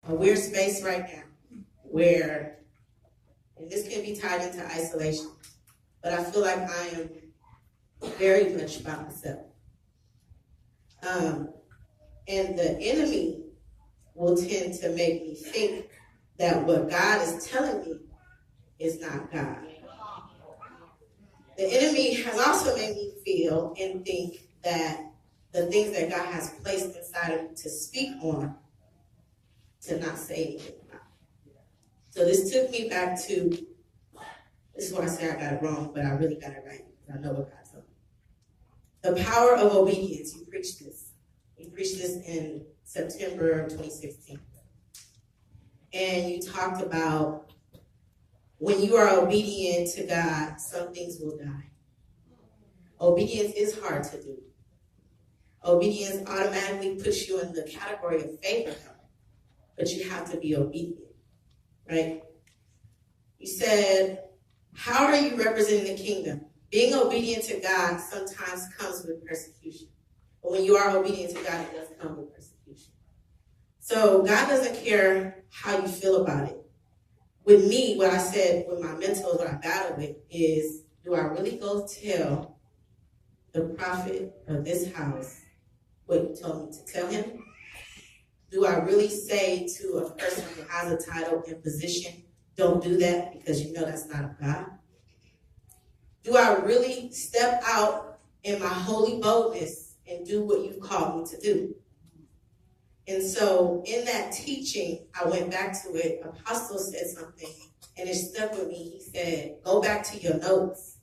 a weird space right now where, and this can be tied into isolation, but I feel like I am very much by myself. And the enemy will tend to make me think that what God is telling me is not God. The enemy has also made me feel and think that the things that God has placed inside of me to speak on, to not say anything about. So this took me back to, this is why I say I got it wrong, but I really got it right. I know what God told me. The power of obedience. You preached this. You preached this in September of 2016. And you talked about when you are obedient to God, some things will die. Obedience is hard to do. Obedience automatically puts you in the category of favor, but you have to be obedient, right? You said, how are you representing the kingdom? Being obedient to God sometimes comes with persecution. But when you are obedient to God, it does come with persecution. So God doesn't care how you feel about it. With me, what I said with my mentors, what I battle with is, do I really go tell the prophet of this house what you told me to tell him? Do I really say to a person who has a title and position, don't do that because you know that's not of God? Do I really step out in my holy boldness and do what you've called me to do? And so in that teaching, I went back to it. Apostle said something, and it stuck with me. He said, go back to your notes.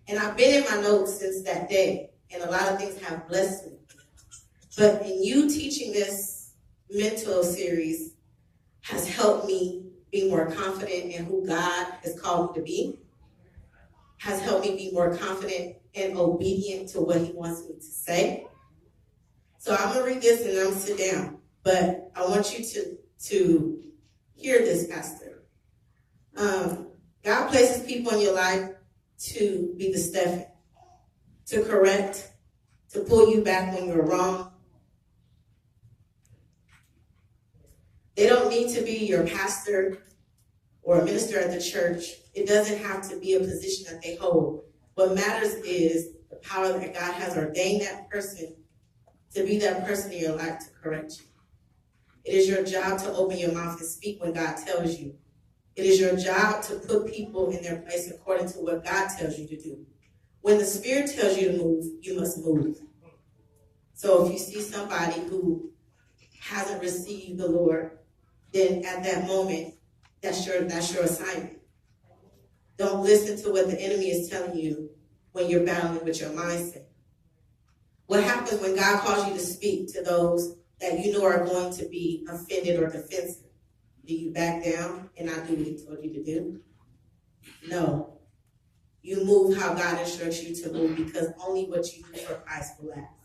And I've been in my notes since that day, and a lot of things have blessed me. But in you teaching this mental series has helped me be more confident in who God has called me to be, has helped me be more confident and obedient to what he wants me to say. So I'm going to read this and I'm going to sit down. But I want you to hear this, Pastor. God places people in your life to be the Stephen, to correct, to pull you back when you're wrong. They don't need to be your pastor or a minister at the church. It doesn't have to be a position that they hold. What matters is the power that God has ordained that person to be that person in your life to correct you. It is your job to open your mouth and speak when God tells you. It is your job to put people in their place according to what God tells you to do. When the Spirit tells you to move, you must move. So if you see somebody who hasn't received the Lord, then at that moment, that's your assignment. Don't listen to what the enemy is telling you when you're battling with your mindset. What happens when God calls you to speak to those that you know are going to be offended or defensive? Do you back down and not do what he told you to do? No. You move how God instructs you to move, because only what you do for Christ will last.